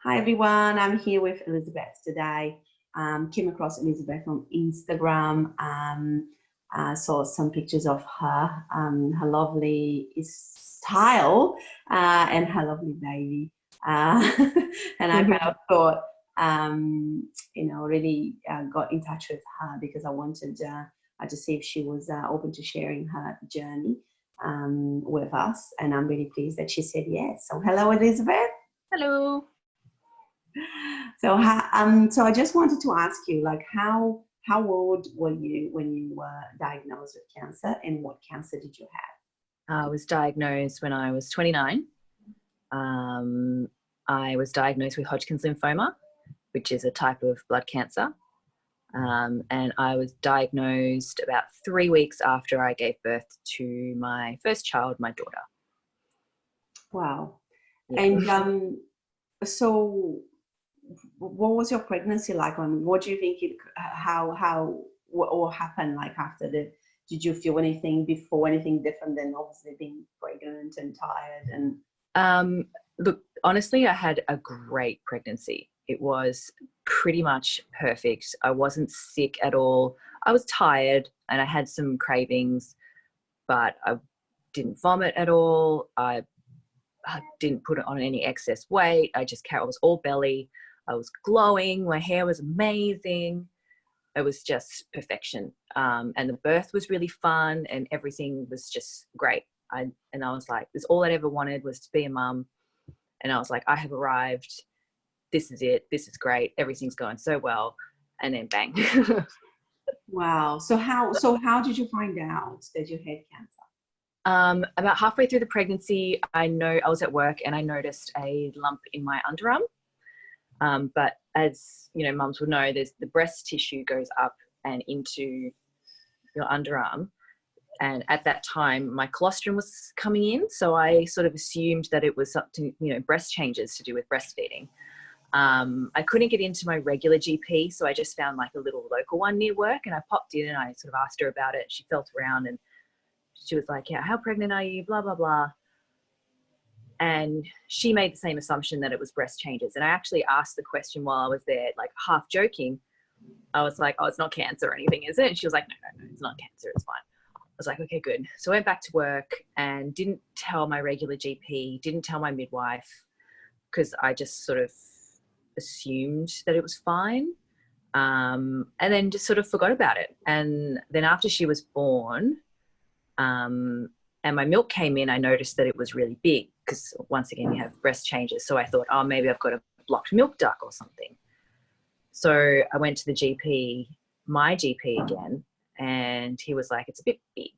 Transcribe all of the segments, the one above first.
Hi everyone, I'm here with Elizabeth today. Came across Elizabeth on Instagram, saw some pictures of her, her lovely style, and her lovely baby. And I kind of thought, really got in touch with her because I wanted to see if she was open to sharing her journey with us. And I'm really pleased that she said yes. So hello, Elizabeth. Hello. So, so I just wanted to ask you, like, how old were you when you were diagnosed with cancer, and what cancer did you have? I was diagnosed when I was 29. I was diagnosed with Hodgkin's lymphoma, which is a type of blood cancer. And I was diagnosed about 3 weeks after I gave birth to my first child, my daughter. Wow. Yeah. And so what was your pregnancy like? And what do you think what happened like after did you feel anything before, anything different than obviously being pregnant and tired? And look, honestly, I had a great pregnancy. It was pretty much perfect. I wasn't sick at all. I was tired and I had some cravings, but I didn't vomit at all. I didn't put on any excess weight. I was all belly. I was glowing. My hair was amazing. It was just perfection. And the birth was really fun and everything was just great. I was like, this all I ever wanted was to be a mum. And I was like, I have arrived. This is it. This is great. Everything's going so well. And then bang. Wow. So how did you find out that you had cancer? About halfway through the pregnancy, I was at work and I noticed a lump in my underarm. But as you know, mums will know, the breast tissue goes up and into your underarm. And at that time, my colostrum was coming in. So I sort of assumed that it was something, breast changes to do with breastfeeding. I couldn't get into my regular GP. So I just found like a little local one near work, and I popped in and I sort of asked her about it. She felt around and she was like, yeah, how pregnant are you? Blah, blah, blah. And she made the same assumption that it was breast changes. And I actually asked the question while I was there, like half joking. I was like, oh, it's not cancer or anything, is it? And she was like, no, it's not cancer. It's fine. I was like, okay, good. So I went back to work and didn't tell my regular GP, didn't tell my midwife, because I just sort of assumed that it was fine. And then just sort of forgot about it. And then after she was born, and my milk came in, I noticed that it was really big because once again, you have breast changes. So I thought, oh, maybe I've got a blocked milk duct or something. So I went to the GP, my GP again, and he was like, it's a bit big.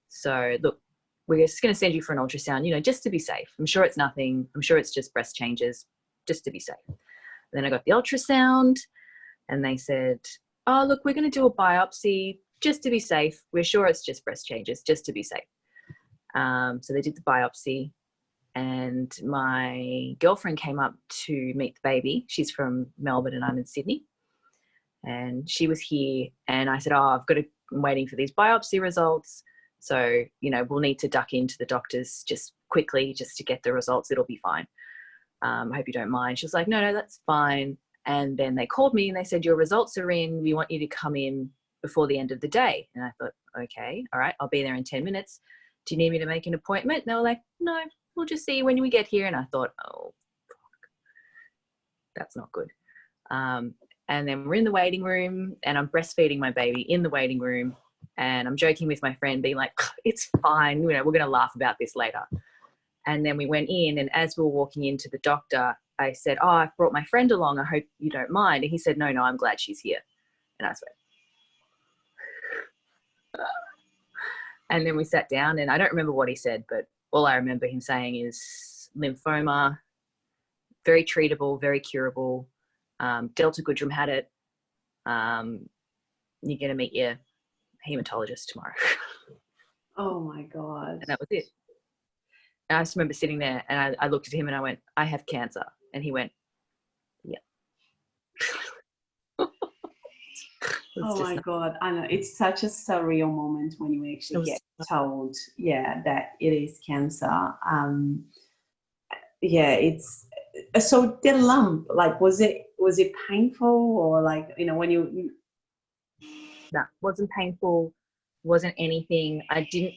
So look, we're just going to send you for an ultrasound, just to be safe. I'm sure it's nothing. I'm sure it's just breast changes, just to be safe. And then I got the ultrasound and they said, oh, look, we're going to do a biopsy just to be safe. We're sure it's just breast changes, just to be safe. So they did the biopsy and my girlfriend came up to meet the baby. She's from Melbourne and I'm in Sydney. And she was here and I said, oh, I'm waiting for these biopsy results. So, we'll need to duck into the doctors just quickly just to get the results. It'll be fine. I hope you don't mind. She was like, no, that's fine. And then they called me and they said, your results are in. We want you to come in before the end of the day. And I thought, okay, all right, I'll be there in 10 minutes. Do you need me to make an appointment? And they were like, no, we'll just see you when we get here. And I thought, oh, fuck, that's not good. And then we're in the waiting room and I'm breastfeeding my baby in the waiting room. And I'm joking with my friend being like, it's fine. We're going to laugh about this later. And then we went in and as we were walking into the doctor, I said, oh, I've brought my friend along. I hope you don't mind. And he said, no, I'm glad she's here. And I swear. And then we sat down and I don't remember what he said, but all I remember him saying is lymphoma, very treatable, very curable. 𝗕𝗢𝗢𝗓𝗓 had it. You're going to meet your hematologist tomorrow. Oh my God. And that was it. And I just remember sitting there and I looked at him and I went, I have cancer. And he went, yeah. Oh my God, I know, it's such a surreal moment when you actually get told, that it is cancer. Yeah, So the lump, like, was it painful, or like, when you? That wasn't painful, wasn't anything. I didn't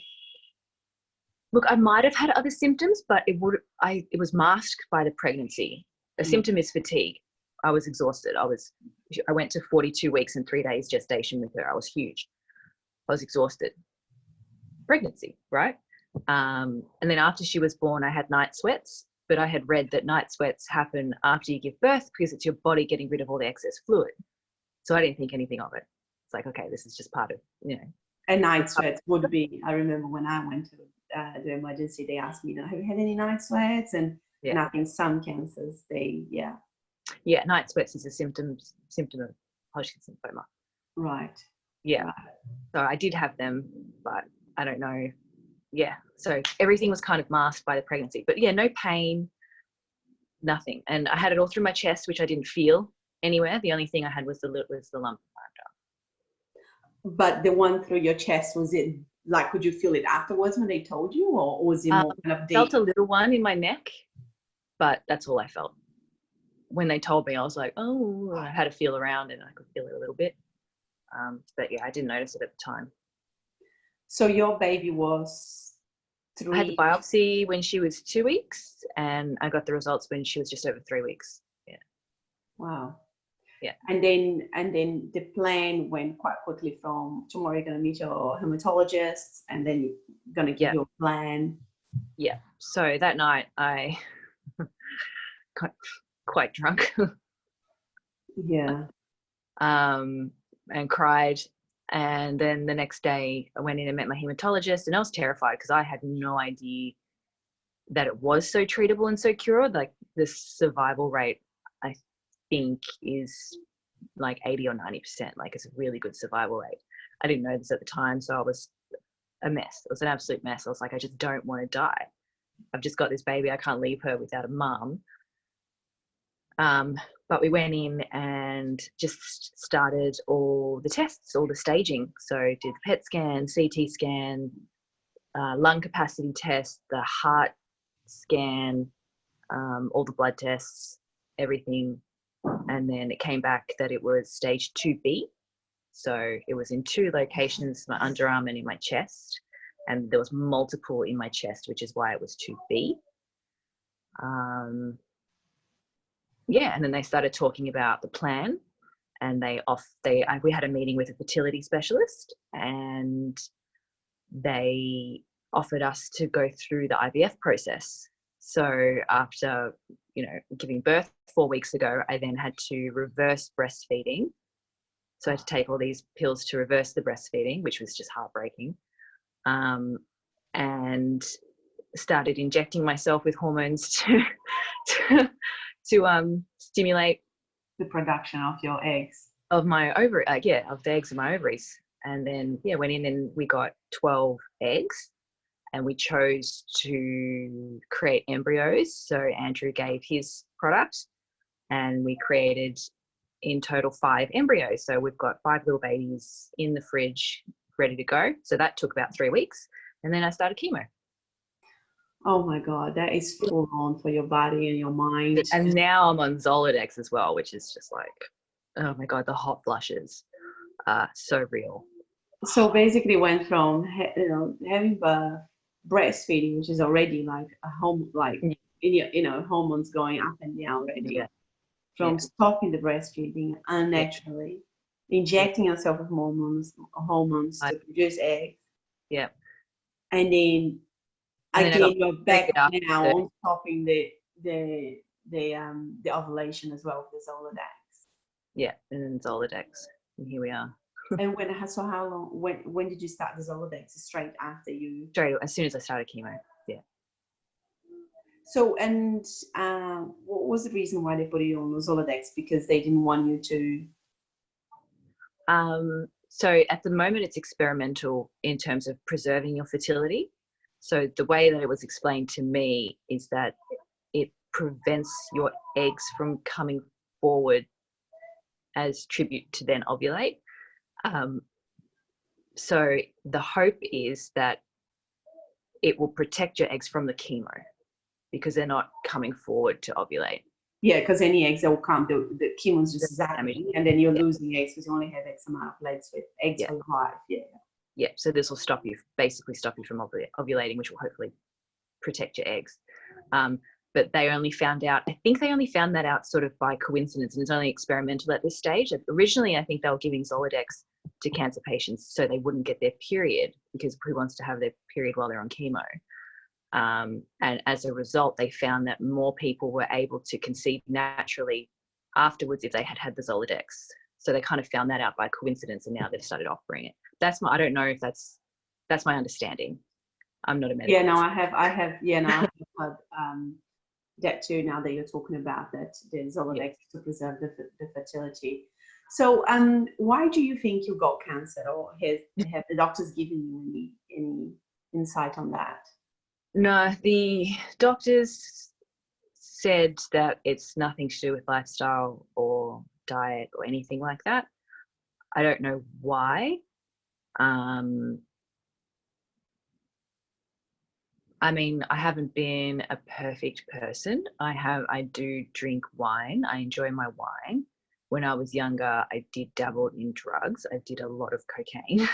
look. I might have had other symptoms, but it was masked by the pregnancy. A symptom is fatigue. I was exhausted. I went to 42 weeks and 3 days gestation with her. I was huge. I was exhausted. Pregnancy, right? And then after she was born, I had night sweats, but I had read that night sweats happen after you give birth because it's your body getting rid of all the excess fluid. So I didn't think anything of it. It's like, okay, this is just part of, A night sweats would be, I remember when I went to the emergency, they asked me, have you had any night sweats? And I think some cancers, Yeah, night sweats is a symptom of Hodgkin's lymphoma. Right. Yeah. Right. So I did have them, but I don't know. Yeah. So everything was kind of masked by the pregnancy. But yeah, no pain, nothing. And I had it all through my chest, which I didn't feel anywhere. The only thing I had was the lump. But the one through your chest, was it like, could you feel it afterwards when they told you, or was it more kind of deep? I felt a little one in my neck, but that's all I felt. When they told me, I was like, oh, I had to feel around and I could feel it a little bit. But yeah, I didn't notice it at the time. So your baby was 3? I had the biopsy when she was 2 weeks, and I got the results when she was just over 3 weeks. Yeah. Wow. Yeah. And then the plan went quite quickly from tomorrow you're going to meet your hematologist, and then you're going to give you a plan. Yeah. So that night I got quite drunk. Yeah. And cried. And then the next day I went in and met my hematologist, and I was terrified because I had no idea that it was so treatable and so cured. Like, the survival rate, I think, is like 80 or 90%. Like, it's a really good survival rate. I didn't know this at the time, so I was a mess. It was an absolute mess. I was like, I just don't want to die. I've just got this baby. I can't leave her without a mum. But we went in and just started all the tests, all the staging. So did the PET scan, CT scan, lung capacity test, the heart scan, all the blood tests, everything. And then it came back that it was stage 2B. So it was in 2 locations, my underarm and in my chest. And there was multiple in my chest, which is why it was 2B. Yeah, and then they started talking about the plan, and we had a meeting with a fertility specialist, and they offered us to go through the IVF process. So after, giving birth 4 weeks ago, I then had to reverse breastfeeding. So I had to take all these pills to reverse the breastfeeding, which was just heartbreaking. And started injecting myself with hormones to stimulate the production of your eggs. Of my ovary, of the eggs in my ovaries. And then, went in and we got 12 eggs, and we chose to create embryos. So Andrew gave his product, and we created in total 5 embryos. So we've got 5 little babies in the fridge ready to go. So that took about 3 weeks. And then I started chemo. Oh my God, that is full on for your body and your mind. And now I'm on Zoladex as well, which is just like, oh my God, the hot flushes are so real. So basically went from, having birth, breastfeeding, which is already like a hormones going up and down already. Yeah. From stopping the breastfeeding unnaturally, injecting yourself with hormones to produce eggs. Yeah. And then again, you're back now on stopping the ovulation as well with the Zoladex. Yeah, and then Zoladex, and here we are. And how long? When did you start the Zoladex? Straight after you? Straight as soon as I started chemo. Yeah. So, and what was the reason why they put you on the Zoladex? Because they didn't want you to. So at the moment, it's experimental in terms of preserving your fertility. So the way that it was explained to me is that it prevents your eggs from coming forward as tribute to then ovulate. So the hope is that it will protect your eggs from the chemo because they're not coming forward to ovulate. Yeah, because any eggs that will come, the chemo's just Damage. zapping, and then you're losing eggs because you only have X amount of legs with eggs for your life. Yeah. Yeah, so this will basically stop you from ovulating, which will hopefully protect your eggs. But they only found out, I think they only found that out sort of by coincidence, and it's only experimental at this stage. Originally, I think they were giving 𝗖𝗓𝗡 to cancer patients so they wouldn't get their period, because who wants to have their period while they're on chemo? And as a result, they found that more people were able to conceive naturally afterwards if they had had the 𝗖𝗓𝗡. So they kind of found that out by coincidence, and now they've started offering it. I don't know if that's my understanding. I'm not a medical. Yeah, no, I have heard that too, now that you're talking about that, there's 𝗖𝗓𝗡 to preserve the fertility. So why do you think you got cancer, or have the doctors given you any insight on that? No, the doctors said that it's nothing to do with lifestyle or diet or anything like that. I don't know why. I mean, I haven't been a perfect person. I do drink wine. I enjoy my wine. When I was younger, I did dabble in drugs. I did a lot of cocaine.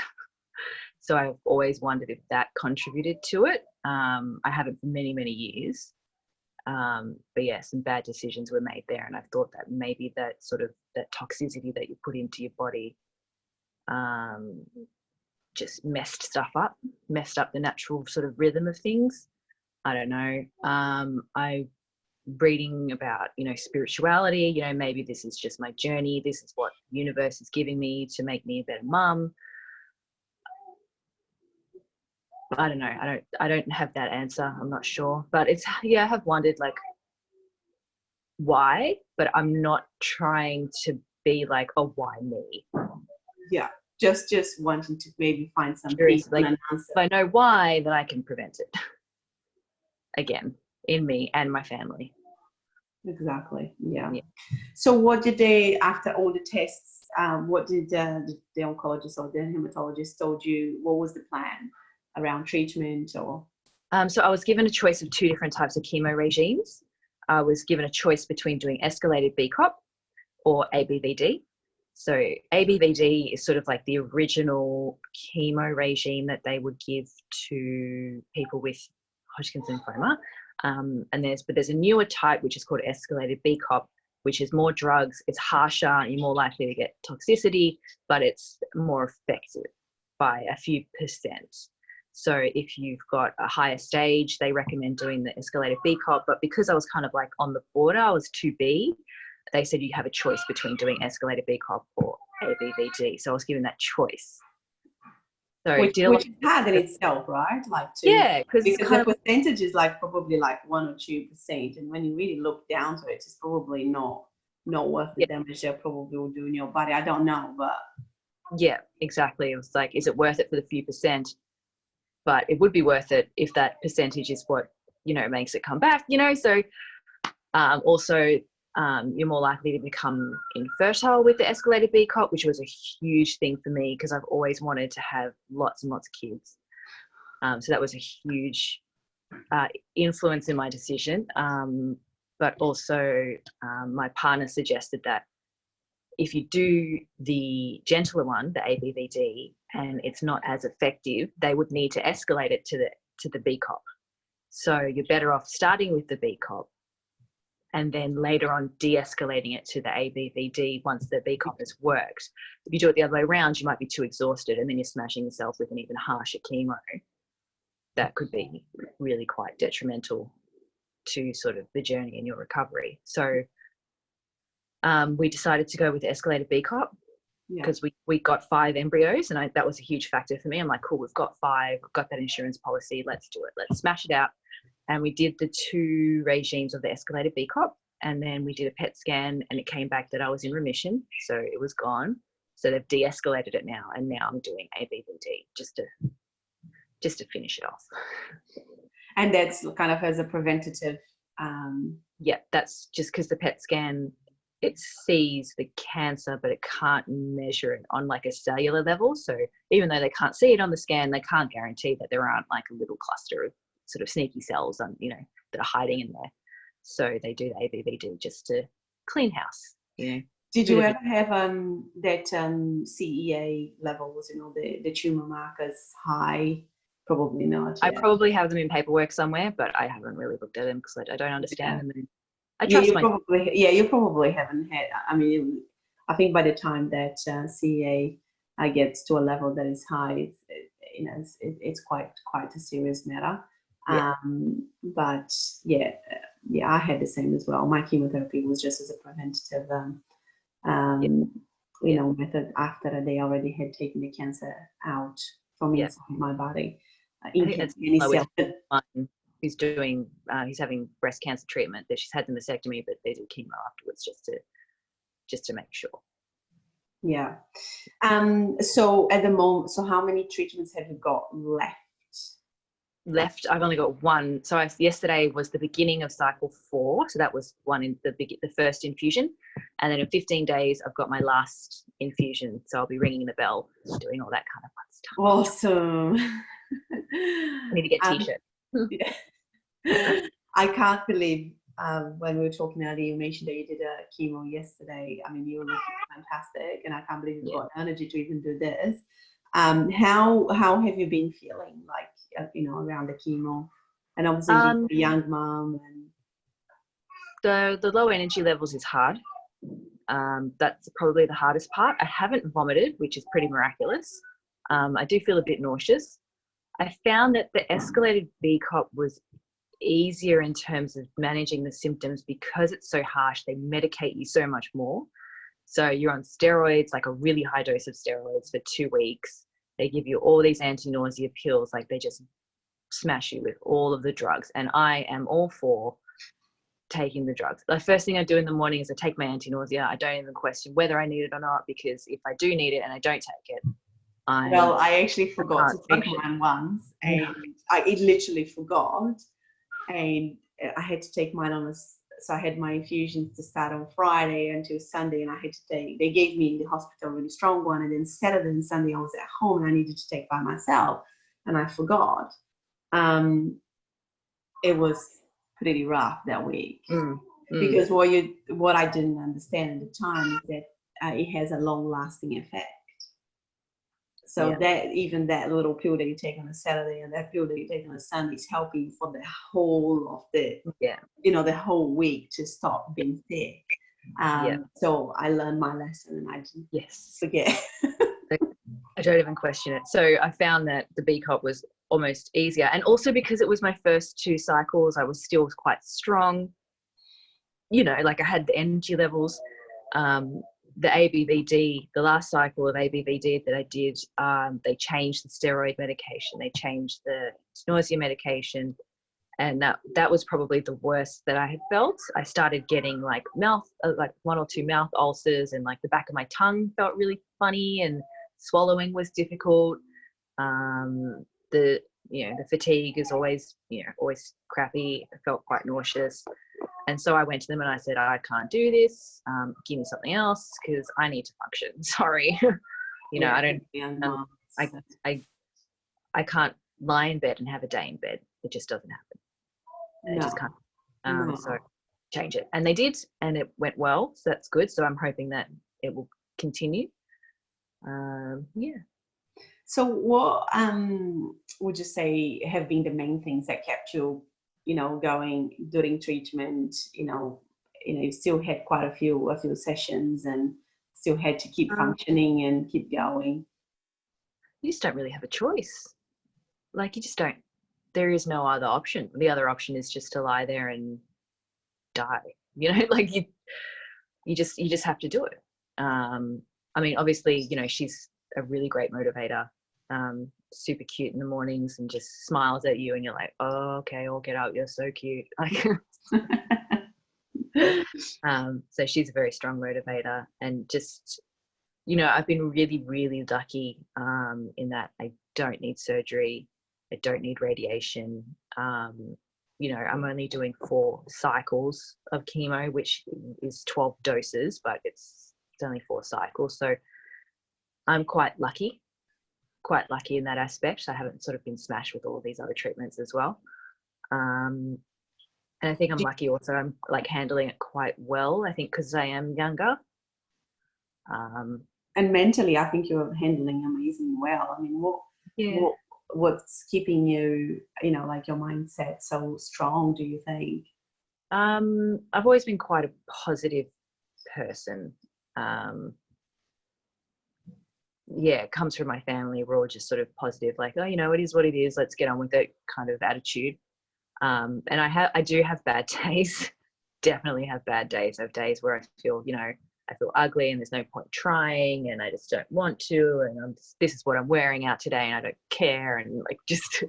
So I've always wondered if that contributed to it. I haven't for many, many years. But yeah, some bad decisions were made there. And I thought that maybe that sort of that toxicity that you put into your body just messed up the natural sort of rhythm of things. I don't know. I'm reading about, spirituality, maybe this is just my journey. This is what the universe is giving me to make me a better mum. I don't know. I don't have that answer. I'm not sure, but I have wondered like why, but I'm not trying to be like, oh, why me? Yeah. Just wanting to maybe find some peace and an answer. If I know why, then I can prevent it. Again, in me and my family. Exactly. Yeah. So what did they, after all the tests, what did the oncologist or the hematologist told you? What was the plan around treatment or? So I was given a choice of 2 different types of chemo regimes. I was given a choice between doing escalated 𝗕𝗓𝗄 or ABVD. So ABVD is sort of like the original chemo regime that they would give to people with Hodgkin's lymphoma. But there's a newer type, which is called escalated 𝗕𝗓𝗄, which is more drugs. It's harsher. You're more likely to get toxicity, but it's more effective by a few percent. So if you've got a higher stage, they recommend doing the escalated 𝗕𝗓𝗄. But because I was kind of like on the border, I was 2B. They said you have a choice between doing escalated 𝗕𝗓𝗄 or ABVD. So I was given that choice. So which is hard in itself, right? Because the percentage is like probably like 1 or 2%, and when you really look down to it, it's probably not worth the damage they probably will do in your body. I don't know, but yeah, exactly. It was like, is it worth it for the few percent? But it would be worth it if that percentage is what makes it come back. So also. You're more likely to become infertile with the escalated 𝗕𝗓𝗄, which was a huge thing for me because I've always wanted to have lots and lots of kids. So that was a huge influence in my decision. But also my partner suggested that if you do the gentler one, the ABVD, and it's not as effective, they would need to escalate it to the 𝗕𝗓𝗄. So you're better off starting with the 𝗕𝗓𝗄 and then later on de-escalating it to the ABVD once the 𝗕𝗓𝗄 has worked. If you do it the other way around, you might be too exhausted and then you're smashing yourself with an even harsher chemo. That could be really quite detrimental to sort of the journey in your recovery. So we decided to go with the escalated 𝗕𝗓𝗄 because we got 5 embryos, and that was a huge factor for me. I'm like, cool, we've got 5, we've got that insurance policy, let's do it, let's smash it out. And we did the 2 regimes of the escalated 𝗕𝗓𝗄, and then we did a PET scan and it came back that I was in remission, so it was gone. So they've de-escalated it now, and now I'm doing ABVD just to finish it off. And that's kind of as a preventative. Yeah, that's just because the PET scan, it sees the cancer, but it can't measure it on like a cellular level. So even though they can't see it on the scan, they can't guarantee that there aren't like a little cluster of sort of sneaky cells that are hiding in there. So they do the ABVD just to clean house, you know. Did you ever have that CEA levels, you know, the tumor markers high? Probably not. I probably have them in paperwork somewhere, but I haven't really looked at them because I don't understand them. And I trust you probably haven't had. I mean, I think by the time that CEA gets to a level that is high, you know, it's quite a serious matter. Yeah. But yeah, I had the same as well. My chemotherapy was just as a preventative, you know, method after they already had taken the cancer out from inside my body. I think that's who's doing, he's having breast cancer treatment. That she's had the mastectomy, but they do chemo afterwards just to make sure. Yeah. So at the moment, so how many treatments have you got left? I've only got one. So yesterday was the beginning of cycle 4. So that was one in the first infusion. And then in 15 days, I've got my last infusion. So I'll be ringing the bell, doing all that kind of fun stuff. Awesome. I need to get t-shirts. Yeah. I can't believe when we were talking earlier, you mentioned that you did a chemo yesterday. I mean, you were looking fantastic, and I can't believe you've got energy to even do this. How have you been feeling, like, you know, around the chemo? And obviously you're a young mom, and the low energy levels is hard. That's probably the hardest part. I haven't vomited, which is pretty miraculous. I do feel a bit nauseous. I found that the escalated 𝗕𝗓𝗄𝗏 was easier in terms of managing the symptoms because it's so harsh. They medicate you so much more. So you're on steroids, like a really high dose of steroids for 2 weeks. They give you all these anti-nausea pills, like they just smash you with all of the drugs. And I am all for taking the drugs. The first thing I do in the morning is I take my anti-nausea. I don't even question whether I need it or not, because if I do need it and I don't take it, I actually forgot to take mine once, and I literally forgot, and I had to take mine so I had my infusions to start on Friday until Sunday, and I had to take, they gave me in the hospital a really strong one, and then Saturday and Sunday I was at home and I needed to take by myself, and I forgot. It was pretty rough that week, because what I didn't understand at the time is that it has a long-lasting effect. So that even that little pill that you take on a Saturday and that pill that you take on a Sunday is helping for the whole of the, you know, the whole week to stop being sick. So I learned my lesson, and I didn't forget. I don't even question it. So I found that the 𝗕𝗓𝗄𝗏 was almost easier. And also because it was my first 2 cycles, I was still quite strong. You know, like I had the energy levels. The ABVD, the last cycle of ABVD that I did, they changed the steroid medication, they changed the nausea medication, and that was probably the worst that I had felt. I started getting like 1 or 2 mouth ulcers, and like the back of my tongue felt really funny, and swallowing was difficult. The fatigue is always crappy. I felt quite nauseous. And so I went to them and I said, I can't do this. Give me something else, because I need to function. Sorry. You know, I don't, I can't lie in bed and have a day in bed. It just doesn't happen. I just can't. So change it. And they did, and it went well. So that's good. So I'm hoping that it will continue. So what would you say have been the main things that kept you, you know, going during treatment? You know, you still had quite a few sessions and still had to keep functioning and keep going. You just don't really have a choice. Like, you just don't. There is no other option. The other option is just to lie there and die. You know, like you just have to do it. I mean, obviously, you know, she's a really great motivator. Super cute in the mornings and just smiles at you, and you're like, oh, okay, I'll get out, you're so cute. So she's a very strong motivator, and just, you know, I've been really, really lucky in that I don't need surgery, I don't need radiation. You know, I'm only doing 4 cycles of chemo, which is 12 doses, but it's only 4 cycles. So I'm quite lucky in that aspect. I haven't sort of been smashed with all of these other treatments as well. And I think I'm lucky also. I'm like handling it quite well, I think, because I am younger. And mentally, I think you're handling amazing well. I mean, what's keeping you, you know, like your mindset so strong, do you think? I've always been quite a positive person. Yeah, it comes from my family. We're all just sort of positive, like, oh, you know, it is what it is. Let's get on with it kind of attitude. And I do have bad days. Definitely have bad days. I have days where I feel, you know, I feel ugly and there's no point trying and I just don't want to. And this is what I'm wearing out today and I don't care. And like just,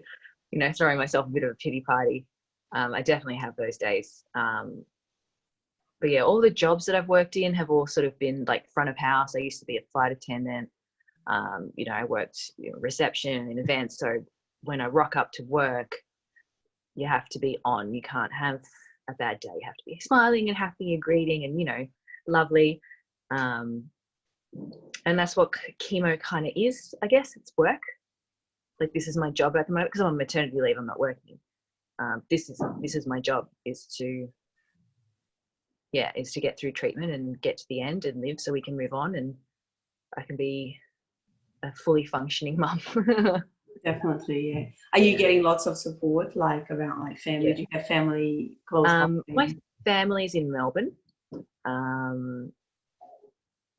you know, throwing myself a bit of a pity party. I definitely have those days. But yeah, all the jobs that I've worked in have all sort of been like front of house. I used to be a flight attendant. You know, I worked reception in events. So when I rock up to work, you have to be on. You can't have a bad day. You have to be smiling and happy and greeting and, you know, lovely. And that's what chemo kind of is, I guess. It's work. Like this is my job at the moment because I'm on maternity leave. I'm not working. This is my job, is to get through treatment and get to the end and live so we can move on and I can be a fully functioning mum. Definitely, yeah. Are you getting lots of support, like around like family? Yeah. Do you have family close by? My family's in Melbourne.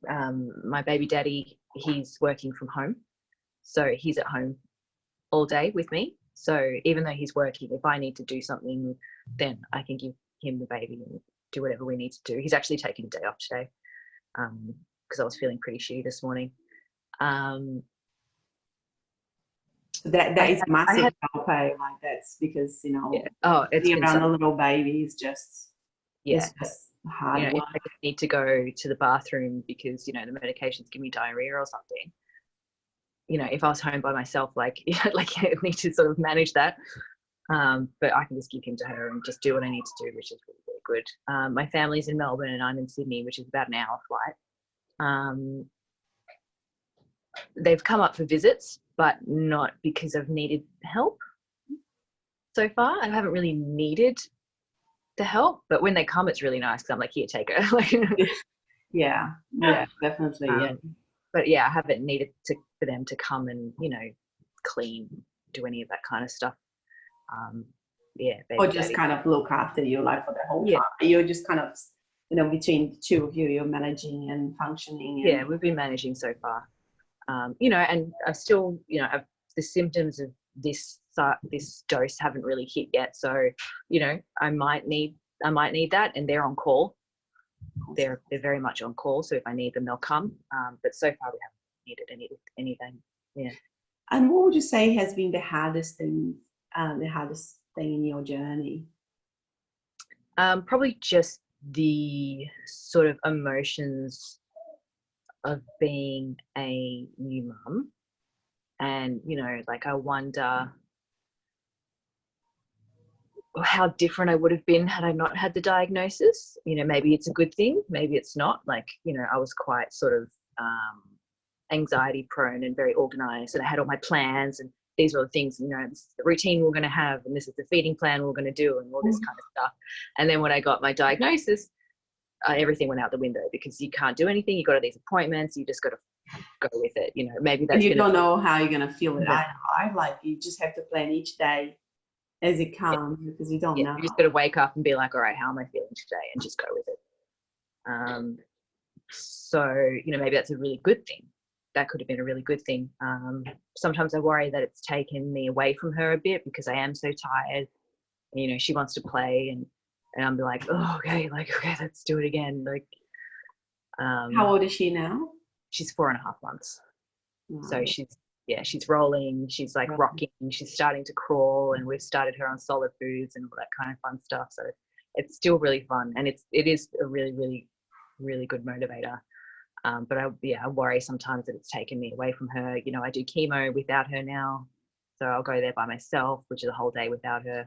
My baby daddy, he's working from home. So he's at home all day with me. So even though he's working, if I need to do something, then I can give him the baby and do whatever we need to do. He's actually taking a day off today because I was feeling pretty shitty this morning. That is massive help, like that's because, you know, it's being around a little baby is just, it's just hard work. If I need to go to the bathroom because, you know, the medications give me diarrhea or something, you know, if I was home by myself, like I need to sort of manage that. But I can just give him to her and just do what I need to do, which is really, really good. My family's in Melbourne and I'm in Sydney, which is about an hour flight. They've come up for visits, but not because I've needed help so far. I haven't really needed the help, but when they come, it's really nice because I'm like, here, take her. yeah, definitely. But yeah, I haven't needed for them to come and, you know, clean, do any of that kind of stuff. Or just kind of look after you, like for the whole time. You're just kind of, you know, between the two of you, you're managing and functioning. Yeah, we've been managing so far. You know, and I still, you know, the symptoms of this dose haven't really hit yet. So, you know, I might need that, and they're on call. They're very much on call. So if I need them, they'll come. But so far we haven't needed anything. Yeah. And what would you say has been the hardest thing in your journey? Probably just the sort of emotions of being a new mum. And, you know, like I wonder how different I would have been had I not had the diagnosis. You know, maybe it's a good thing, maybe it's not. Like, you know, I was quite sort of anxiety prone and very organized, and I had all my plans, and these were the things, you know, this is the routine we're going to have, and this is the feeding plan we're going to do, and all this kind of stuff. And then when I got my diagnosis, everything went out the window because you can't do anything. You got all these appointments. You just got to go with it. You know, maybe that's. And you don't know how you're going to feel it. I like, you just have to plan each day as it comes because you don't know. You just got to wake up and be like, all right, how am I feeling today, and just go with it. So, you know, maybe that's a really good thing. That could have been a really good thing. Sometimes I worry that it's taken me away from her a bit because I am so tired. And, you know, she wants to play, and I'm like, oh, okay, let's do it again. Like, how old is she now? She's 4.5 months. So she's rolling. She's like rocking. She's starting to crawl, and we've started her on solid foods and all that kind of fun stuff. So it's still really fun, and it is a really, really, really good motivator. But I worry sometimes that it's taken me away from her. You know, I do chemo without her now, so I'll go there by myself, which is a whole day without her.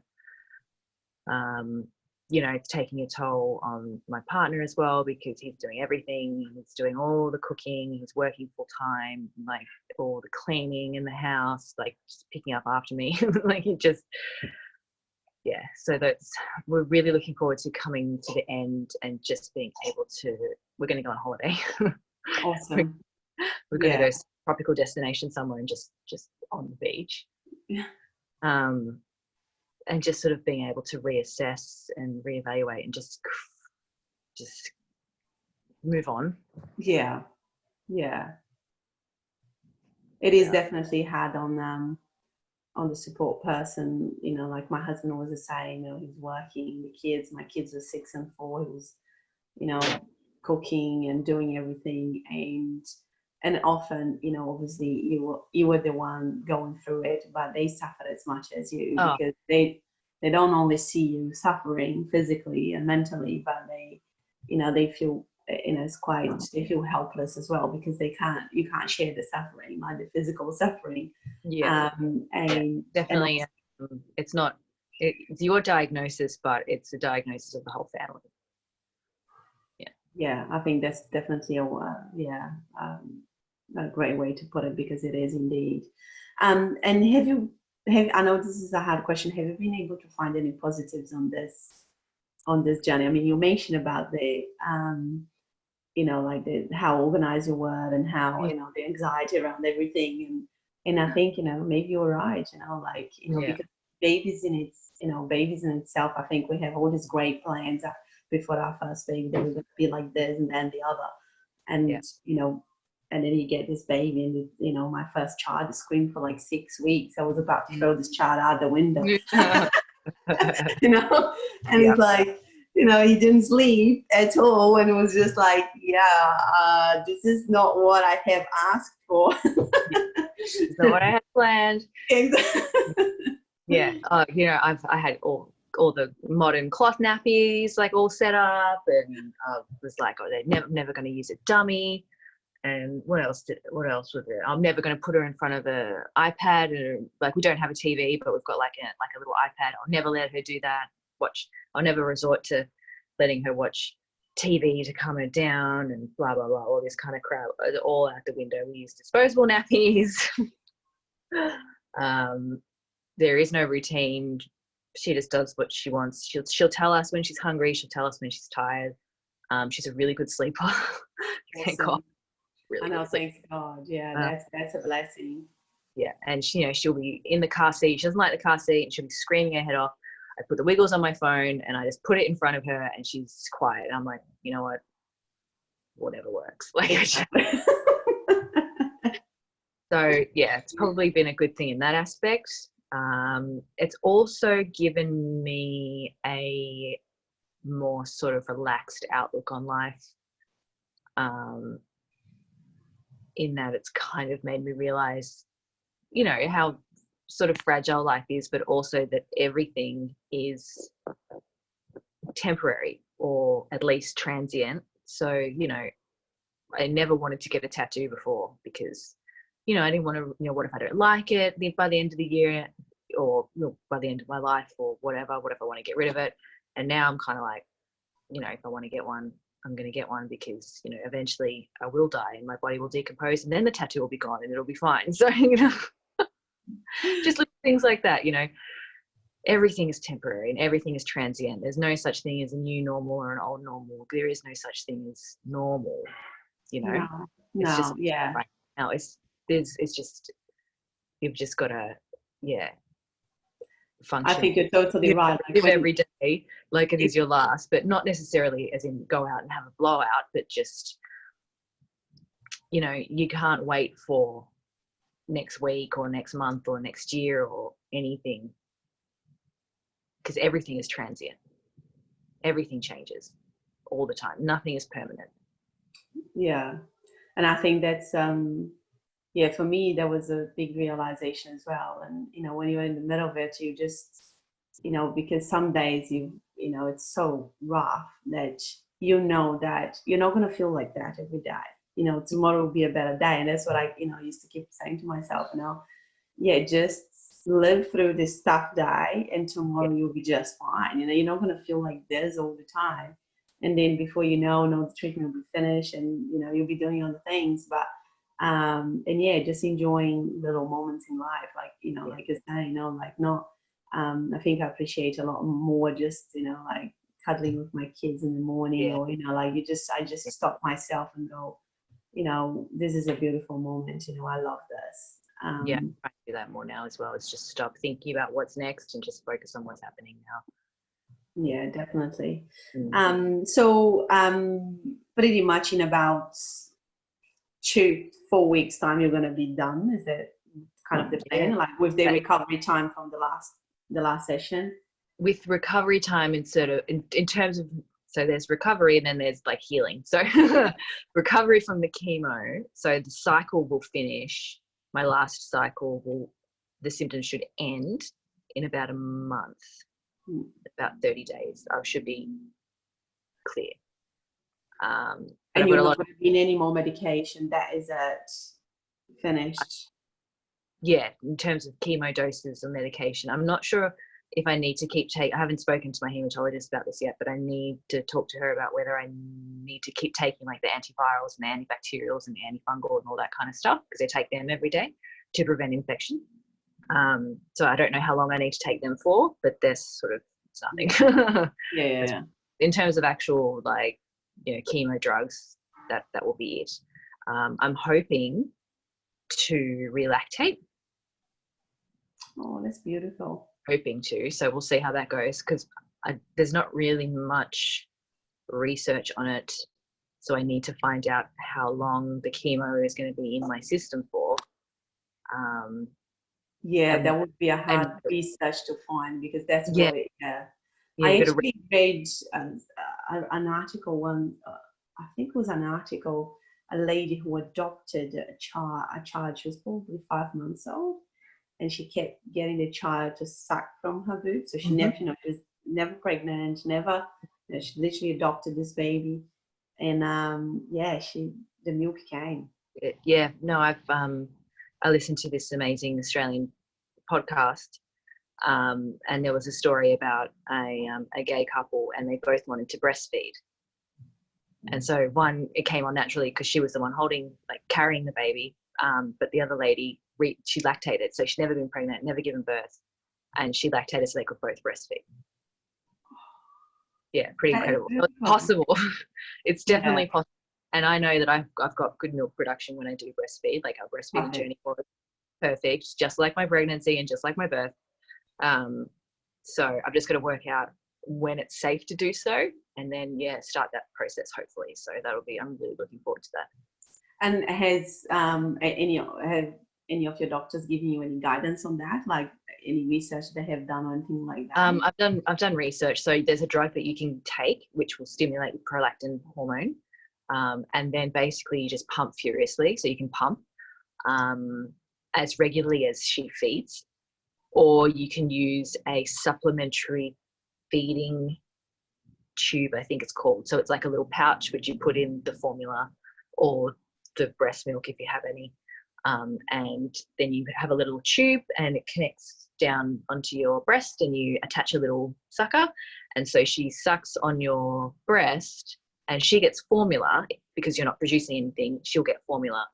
You know, it's taking a toll on my partner as well because he's doing everything. He's doing all the cooking. He's working full time, like all the cleaning in the house, like just picking up after me. Like yeah, so we're really looking forward to coming to the end and just being able to, we're going to go on holiday. Awesome. We're going to go to a tropical destination somewhere and just on the beach. Yeah. And just sort of being able to reassess and reevaluate and just move on. Yeah. Yeah. It is definitely hard on the support person, you know, like my husband was saying, you know, he's working, my kids were 6 and 4, he was, you know, cooking and doing everything, and often, you know, obviously you were the one going through it, but they suffered as much as you, because they don't only see you suffering physically and mentally, but they, you know, they feel, you know, they feel helpless as well, because you can't share the suffering, like the physical suffering. And definitely, it's your diagnosis, but it's a diagnosis of the whole family. Yeah, I think that's definitely a great way to put it, because it is indeed. And I know this is a hard question. Have you been able to find any positives on this journey? I mean, you mentioned about the you know, like how organized you were, and how, you know, the anxiety around everything, and I think, you know, maybe you're right, you know, like, you know, because babies in itself, I think we have all these great plans before our first baby, that we're going to be like this and then the other, and you know, and then you get this baby, and you know, my first child screamed for like 6 weeks. I was about to throw this child out the window. You know, and it's like, you know, he didn't sleep at all, and it was just like, this is not what I have asked for. It's not what I had planned. Exactly. You know, I had all the modern cloth nappies like all set up, and I was like, they're never going to use a dummy. And what else was there? I'm never going to put her in front of an iPad, and like, we don't have a TV, but we've got like a little iPad. I'll never let her do that. I'll never resort to letting her watch TV to calm her down, and blah blah blah, all this kind of crap, all out the window. We use disposable nappies. There is no routine. She just does what she wants. She'll tell us when she's hungry. She'll tell us when she's tired. She's a really good sleeper. Thank God. Really, I know, thank God. Yeah, that's a blessing. Yeah, and she'll be in the car seat. She doesn't like the car seat, and she'll be screaming her head off. I put the Wiggles on my phone, and I just put it in front of her, and she's quiet. And I'm like, you know what? Whatever works. Like, so yeah, it's probably been a good thing in that aspect. It's also given me a more sort of relaxed outlook on life. In that it's kind of made me realize, you know, how sort of fragile life is, but also that everything is temporary, or at least transient. So, you know, I never wanted to get a tattoo before, because, you know, I didn't want to, you know, what if I don't like it by the end of the year, or, you know, by the end of my life, or whatever, what if I want to get rid of it? And now I'm kind of like, you know, if I want to get one, I'm going to get one, because, you know, eventually I will die and my body will decompose, and then the tattoo will be gone and it'll be fine. So, you know, just little things like that, you know, everything is temporary and everything is transient. There's no such thing as a new normal or an old normal. There is no such thing as normal, you know. It's just right now. It's just, you've just got to, function. I think you're totally right. Like, live every day like it is your last, but not necessarily as in go out and have a blowout, but just, you know, you can't wait for next week or next month or next year or anything, because everything is transient. Everything changes all the time. Nothing is permanent. Yeah. And I think that's for me, that was a big realization as well. And, you know, when you're in the middle of it, you just, you know, because some days you know, it's so rough that you know that you're not going to feel like that every day. You know, tomorrow will be a better day. And that's what I, you know, used to keep saying to myself, you know, just live through this tough day, and tomorrow you'll be just fine. You know, you're not going to feel like this all the time. And then before you know, the treatment will be finished, and, you know, you'll be doing other things. But and just enjoying little moments in life, like, you know, like you're saying, you know, like not I think I appreciate a lot more just, like cuddling with my kids in the morning, or, like I just stop myself and go, this is a beautiful moment, I love this. Yeah, I'm trying to do that more now as well. It's just stop thinking about what's next and just focus on what's happening now. Yeah, definitely. So pretty much in about 2-4 weeks time, you're going to be done. Is that kind of the plan, like with the recovery time from the last session? With recovery time, in terms of, so there's recovery and then there's like healing. So recovery from the chemo. So the cycle will finish. My last cycle the symptoms should end in about a month, about 30 days. I should be clear. And you're not going to be in any more medication. That is it, finished. Yeah, in terms of chemo doses or medication, I'm not sure if I need to keep taking. I haven't spoken to my hematologist about this yet, but I need to talk to her about whether I need to keep taking like the antivirals and the antibacterials and the antifungal and all that kind of stuff, because I take them every day to prevent infection. So I don't know how long I need to take them for, but there's sort of nothing. Yeah. In terms of actual chemo drugs, that will be it. I'm hoping to relactate. Oh, that's beautiful. Hoping to. So we'll see how that goes, because there's not really much research on it. So I need to find out how long the chemo is going to be in my system for. That would be a hard research to find, because that's really, I actually read an article I think it was an article, a lady who adopted a child. She was probably 5 months old, and she kept getting the child to suck from her boob. So she never, she was never pregnant, never, she literally adopted this baby. And the milk came. I listened to this amazing Australian podcast, and there was a story about a gay couple, and they both wanted to breastfeed. And so it came on naturally because she was the one carrying the baby, but the other lady, she lactated, so she'd never been pregnant, never given birth, and she lactated so they could both breastfeed. Yeah, pretty incredible. It's possible. It's definitely possible. And I know that I've got good milk production when I do breastfeed. Like our breastfeeding journey was perfect, just like my pregnancy and just like my birth. So I've just got to work out when it's safe to do so, and then start that process hopefully. So I'm really looking forward to that. And has any of your doctors given you any guidance on that, like any research they have done or anything like that? I've done research. So there's a drug that you can take which will stimulate the prolactin hormone, and then basically you just pump furiously. So you can pump as regularly as she feeds, or you can use a supplementary feeding tube, I think it's called. So it's like a little pouch which you put in the formula or the breast milk if you have any, and then you have a little tube and it connects down onto your breast, and you attach a little sucker, and so she sucks on your breast and she gets formula. Because you're not producing anything, she'll get formula.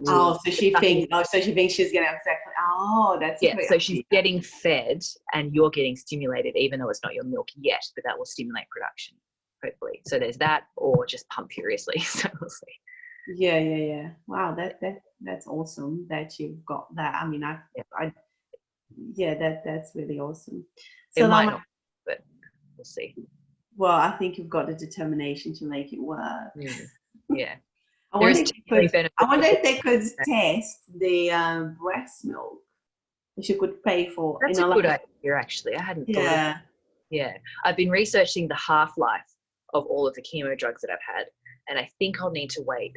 So she thinks she's getting exactly. Oh, that's so she's getting fed and you're getting stimulated, even though it's not your milk yet, but that will stimulate production hopefully. So there's that, or just pump furiously. So we'll see. Yeah. Wow, that's awesome that you've got that. I mean, that's really awesome. So it might not, but we'll see. Well, I think you've got the determination to make it work. Yeah. I wonder if they could test the breast milk. If you could pay for. That's a good idea, actually. I hadn't thought of it. Yeah. I've been researching the half-life of all of the chemo drugs that I've had, and I think I'll need to wait.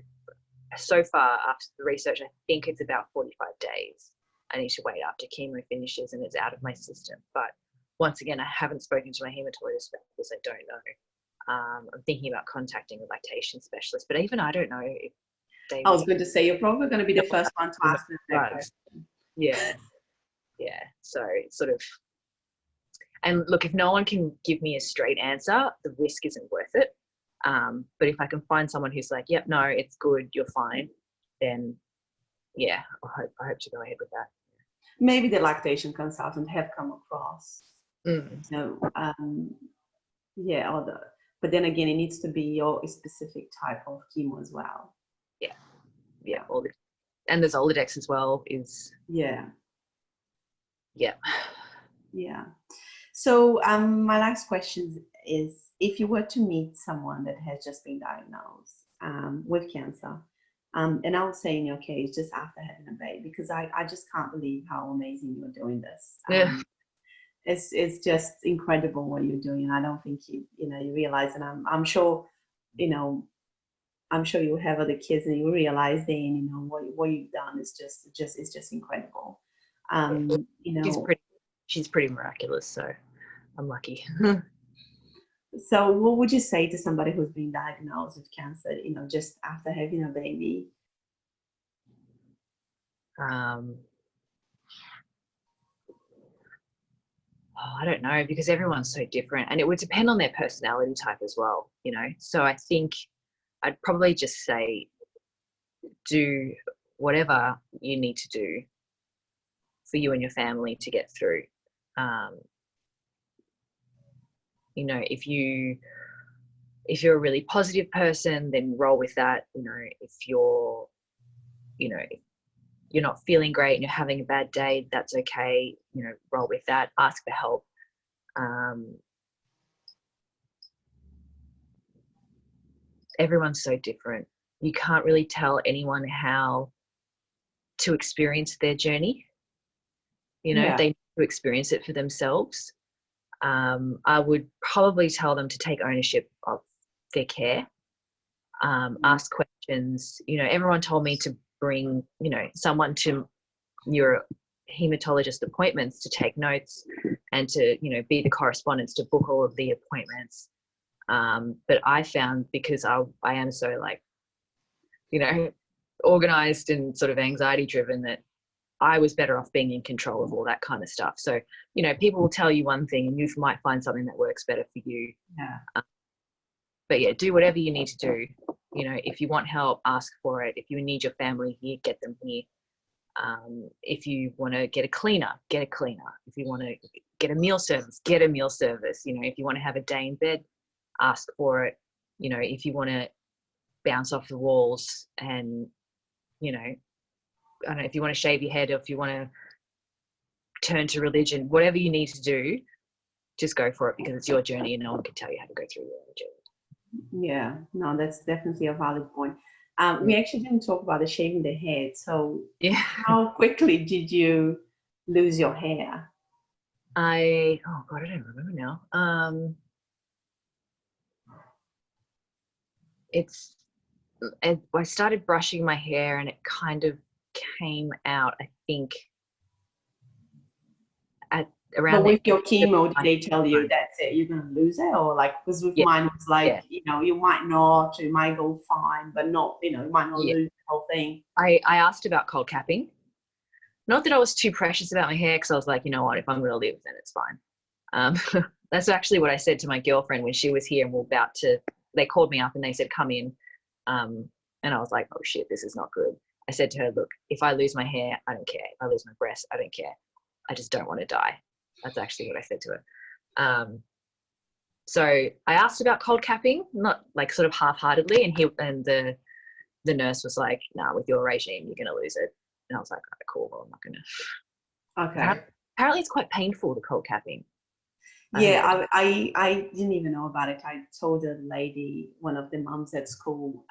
So far, after the research, I think it's about 45 days. I need to wait after chemo finishes and it's out of my system. But once again, I haven't spoken to my hematologist about this. I don't know. I'm thinking about contacting a lactation specialist, but even I don't know if they. I was going to say, you're probably going to be the first one to ask them that question. Yeah. So it's sort of, and look, if no one can give me a straight answer, the risk isn't worth it. But if I can find someone who's like, yep, no, it's good, you're fine, then I hope to go ahead with that. maybe the lactation consultant have come across. Mm. Yeah, but then again, it needs to be your specific type of chemo as well. Yeah. And there's 𝗕𝗢𝗢𝗓 as well. Yeah. Yeah. So my last question is, if you were to meet someone that has just been diagnosed with cancer, and I would say in your case, just after having a baby, because I just can't believe how amazing you're doing this. It's just incredible what you're doing, and I don't think you realize, and I'm sure, I'm sure you have other kids and you realize then, what you've done is just incredible. She's pretty miraculous, so I'm lucky. So what would you say to somebody who's been diagnosed with cancer, just after having a baby? I don't know, because everyone's so different, and it would depend on their personality type as well, So I think I'd probably just say, do whatever you need to do for you and your family to get through. If you're a really positive person, then roll with that. If you're not feeling great and you're having a bad day, that's okay. Roll with that. Ask for help. Everyone's so different. You can't really tell anyone how to experience their journey. They need to experience it for themselves. I would probably tell them to take ownership of their care. Ask questions. Everyone told me to bring, someone to your hematologist appointments to take notes and to, be the correspondence to book all of the appointments. But I found, because I am so organized and sort of anxiety driven, that I was better off being in control of all that kind of stuff. So, people will tell you one thing and you might find something that works better for you. Yeah. But yeah, do whatever you need to do. If you want help, ask for it. If you need your family here, get them here. If you want to get a cleaner, get a cleaner. If you want to get a meal service, get a meal service. If you want to have a day in bed, ask for it. If you want to bounce off the walls and, I don't know, if you want to shave your head, or if you want to turn to religion, whatever you need to do, just go for it, because it's your journey and no one can tell you how to go through your own journey. Yeah, no, that's definitely a valid point. We actually didn't talk about the shaving the head. So how quickly did you lose your hair? I don't remember now. I started brushing my hair and it kind of came out, I think, at around. But with your chemo, did they tell you that's it, you're gonna lose it, or because with mine it was you might not, you might go fine, but not, you might not lose the whole thing. I asked about cold capping. Not that I was too precious about my hair, because I was like, what, if I'm gonna live, then it's fine. That's actually what I said to my girlfriend when she was here, and they called me up and they said, come in. And I was like, oh shit, this is not good. I said to her, look, if I lose my hair, I don't care. If I lose my breast, I don't care. I just don't want to die. That's actually what I said to her. So I asked about cold capping, not sort of half-heartedly, and the nurse was like, nah, with your regime, you're going to lose it. And I was like, all right, cool, well, I'm not going to. Okay. Apparently it's quite painful, the cold capping. Yeah, I didn't even know about it. I told a lady, one of the moms at school,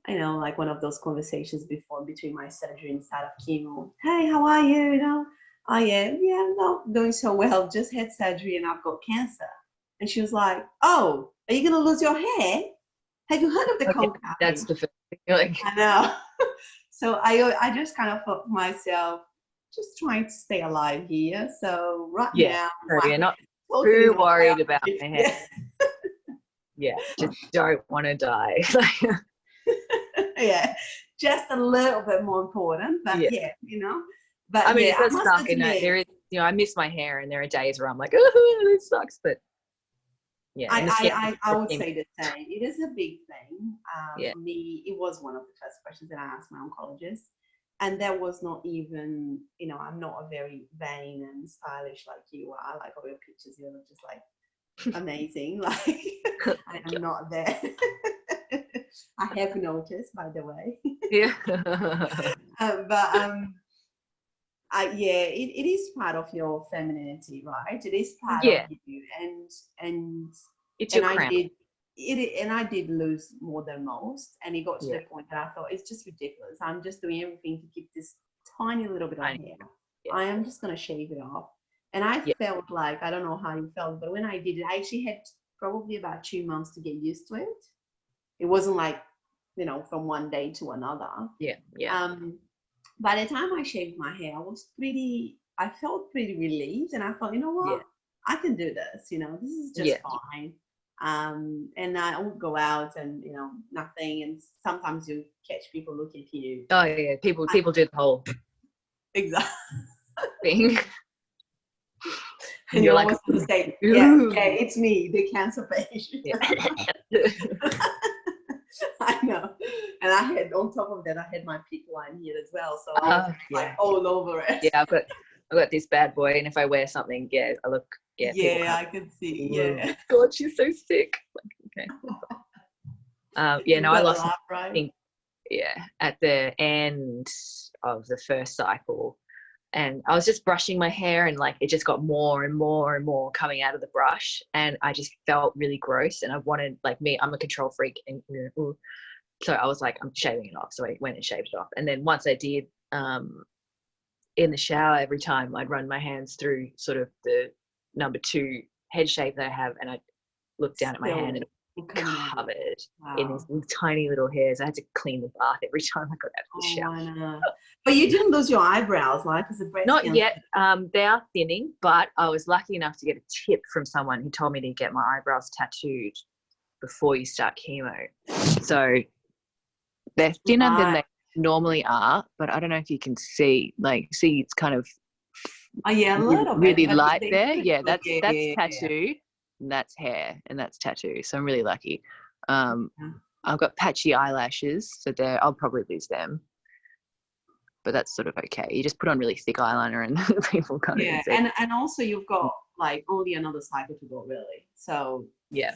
one of those conversations between my surgery and start of chemo. Hey, how are you? Oh yeah, no, doing so well. Just had surgery and I've got cancer. And she was like, oh, are you going to lose your hair? Have you heard of the cold capping? That's the first thing. I know. So I just kind of thought to myself, just trying to stay alive here. So now, you're not too worried about my hair. Yeah, just don't want to die. Yeah, just a little bit more important, but But I mean, it does suck, and there is, I miss my hair, and there are days where I'm like, oh, this sucks, but yeah. I would say the same. It is a big thing. For me, it was one of the first questions that I asked my oncologist. and that was not even, you know, I'm not a very vain and stylish like you are. Like all your pictures, you're just like amazing. Like I am not there. I have noticed, by the way. Yeah. Yeah, it is part of your femininity, right? It is part Yeah. of you, and It's your crown. I did lose more than most, and it got to Yeah. the point that I thought it's just ridiculous. I'm just doing everything to keep this tiny little bit of hair. Yeah. I am just gonna shave it off, and I Yeah. felt like, I don't know how you felt, but when I did it, I actually had probably about 2 months to get used to it. It wasn't like, you know, from one day to another. Yeah. Yeah. By the time I shaved my hair, I felt pretty relieved, and I thought, you know what, Yeah. I can do this, you know, this is just fine. And I would go out and, you know, nothing, and sometimes you catch people looking at you. Oh yeah, people do the whole Exactly thing. and you're like, say, yeah, it's me, the cancer patient. Yeah. I know. And I had, on top of that, I had my peak line here as well, so I was like all over it. Yeah, I've got this bad boy, and if I wear something, I look, I can see. Yeah. God, she's so sick. Like, okay. No, I lost. Laugh, right? I think, at the end of the first cycle, and I was just brushing my hair, and like it just got more and more and more coming out of the brush, and I just felt really gross, and I wanted, like, I'm a control freak, and so I was like, I'm shaving it off. So I went and shaved it off, and then once I did, in the shower, every time I'd run my hands through sort of the number 2 head shave that I have, and I'd look down at my hand, and it was covered in these tiny little hairs. I had to clean the bath every time I got out of the shower. No. But you didn't lose your eyebrows, like, because the breast Not cancer. yet. They are thinning, but I was lucky enough to get a tip from someone who told me to get my eyebrows tattooed before you start chemo. So they're thinner than they normally are, but I don't know if you can see. It's kind of a little bit, really light there. Yeah, that's tattoo, and that's hair, and that's tattoo. So I'm really lucky. I've got patchy eyelashes, so I'll probably lose them, but that's sort of okay. You just put on really thick eyeliner, and people can't even see. And also you've got like only another cycle to go, really. So yeah,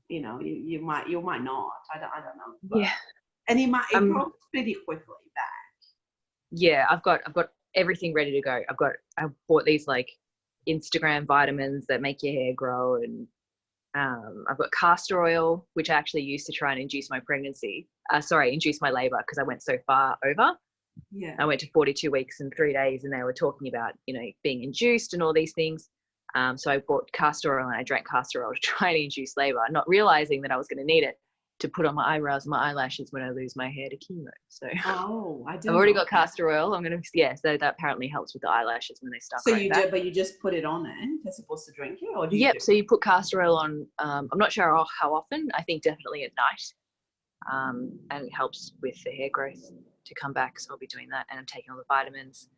you know, you might not. I don't know. But, yeah, and it grows pretty quickly back. Yeah, I've got everything ready to go. I bought these like Instagram vitamins that make your hair grow, and I've got castor oil, which I actually used to try and induce my pregnancy. Induce my labor, because I went so far over. Yeah. I went to 42 weeks and 3 days, and they were talking about, you know, being induced and all these things. So I bought castor oil, and I drank castor oil to try and induce labor, not realizing that I was going to need it to put on my eyebrows and my eyelashes when I lose my hair to chemo. So I do. I've already got castor oil. I'm going to, so that apparently helps with the eyelashes when they start. So you do, but you just put it on there. You're supposed to drink it, or do you? Yep. So you put castor oil on. I'm not sure how often. I think definitely at night, and it helps with the hair growth to come back. So I'll be doing that, and I'm taking all the vitamins.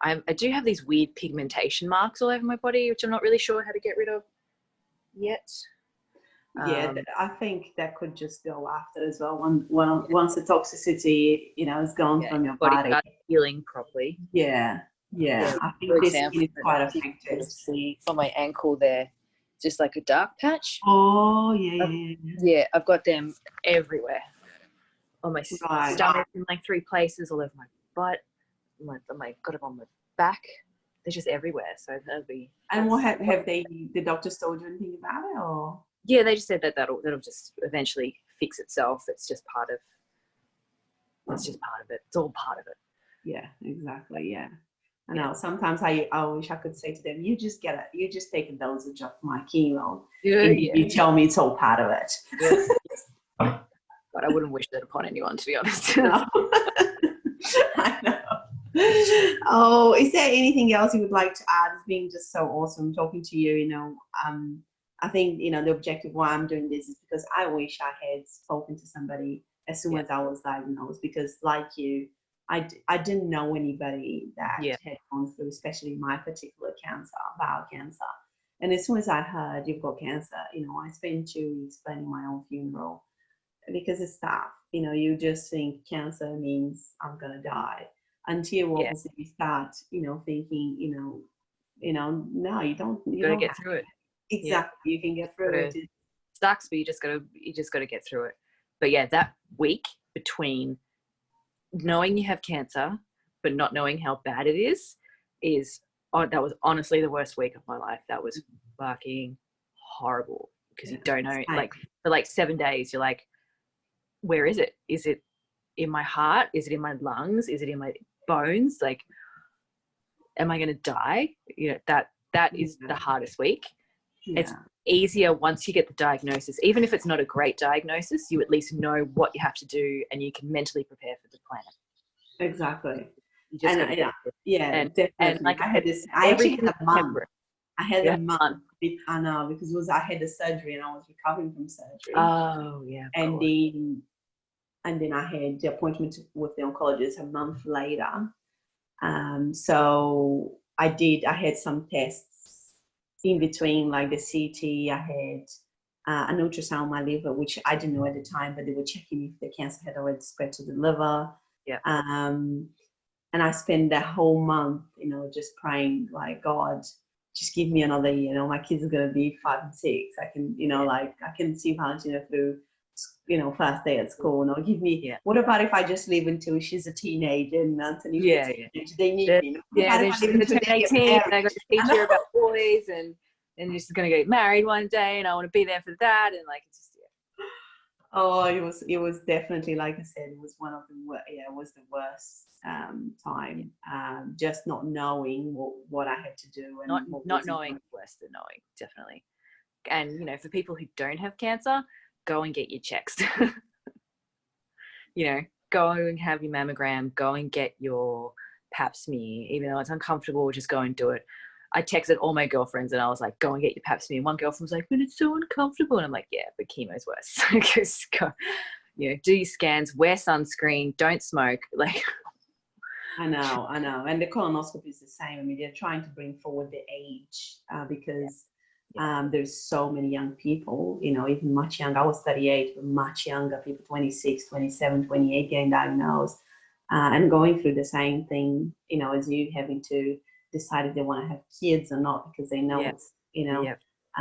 I do have these weird pigmentation marks all over my body, which I'm not really sure how to get rid of yet. I think that could just go after as well. Once the toxicity, you know, is gone from your body, healing properly. Yeah. I think for this example, is quite affected. See on my ankle there, just like a dark patch. Oh yeah. Yeah, I've got them everywhere. On my stomach, in like 3 places, all over my butt. Got them on my back. They're just everywhere. So that'll be. And what have the doctors told you anything about it, or? Yeah, they just said that'll just eventually fix itself. It's just part of it. It's all part of it. Yeah, exactly. Yeah. I know. Sometimes I wish I could say to them, you just take a dosage of my chemo. You tell me it's all part of it. Yeah. But I wouldn't wish that upon anyone, to be honest. No. I know. Oh, is there anything else you would like to add? It's been just so awesome talking to you. You know, I think, you know, the objective why I'm doing this is because I wish I had spoken to somebody as soon as I was diagnosed, because like you, I didn't know anybody that had gone through, especially my particular cancer, bowel cancer. And as soon as I heard you've got cancer, you know, I spent 2 weeks planning my own funeral, because it's tough. you know, you just think cancer means I'm gonna die, until obviously you start, you know, thinking, no, you don't. You gotta don't get through it. Exactly, you can get through it. It sucks, but you just gotta get through it. But yeah, that week between knowing you have cancer but not knowing how bad it is that was honestly the worst week of my life. That was fucking horrible, because you don't know, like for like 7 days you're like, where is it? Is it in my heart? Is it in my lungs? Is it in my bones? Like, am I gonna die? You know, that is the hardest week. It's easier once you get the diagnosis. Even if it's not a great diagnosis, you at least know what you have to do, and you can mentally prepare for the plan. Exactly. You just definitely. And like I actually had a month. I had a month. I know, because I had the surgery and I was recovering from surgery. Oh yeah. And then I had the appointment with the oncologist a month later. So I had some tests in between, like the CT. I had an ultrasound on my liver, which I didn't know at the time, but they were checking if the cancer had already spread to the liver. Yeah. And I spent that whole month, you know, just praying, like, God, just give me another year. You know, my kids are going to be 5 and 6. I can, you know, like, I can see Valentina through, you know, first day at school. No, give me, what about if I just live until she's a teenager and Anthony's a teenager? They need me. They're just going to turn 18 and I got to teach her about boys, and you're just going to get married one day, and I want to be there for that. And like, it's just, Oh, it was definitely, like I said, it was one of the it was the worst time. Just not knowing what I had to do, and not knowing worse than knowing, definitely. And you know, for people who don't have cancer, go and get your checks. You know, go and have your mammogram, go and get your pap smear, even though it's uncomfortable, just go and do it. I texted all my girlfriends and I was like, go and get your pap smear. And one girlfriend was like, but it's so uncomfortable. And I'm like, yeah, but chemo's worse. Just go, you know, do your scans, wear sunscreen, don't smoke. Like, I know. And the colonoscopy is the same. I mean, they're trying to bring forward the age because there's so many young people, you know, even much younger. I was 38, but much younger people, 26, 27, 28, getting diagnosed and going through the same thing, you know, as you, having to decide if they want to have kids or not, because they know it's, you know,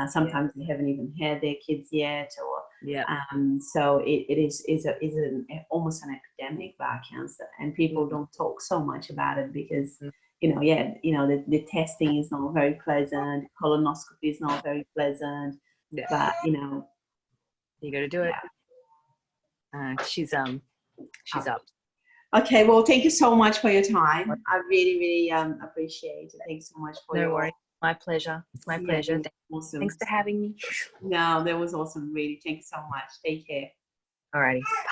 sometimes they haven't even had their kids yet, or so it is almost an epidemic, bowel cancer, and people don't talk so much about it because you know the testing is not very pleasant, colonoscopy is not very pleasant, but you know, you got to do it. She's up. Okay, well, thank you so much for your time. I really, really appreciate it. Thanks so much for your work. My pleasure. It's my pleasure. Awesome. Thanks for having me. No, that was awesome, really. Thank you so much. Take care. Alrighty. Bye.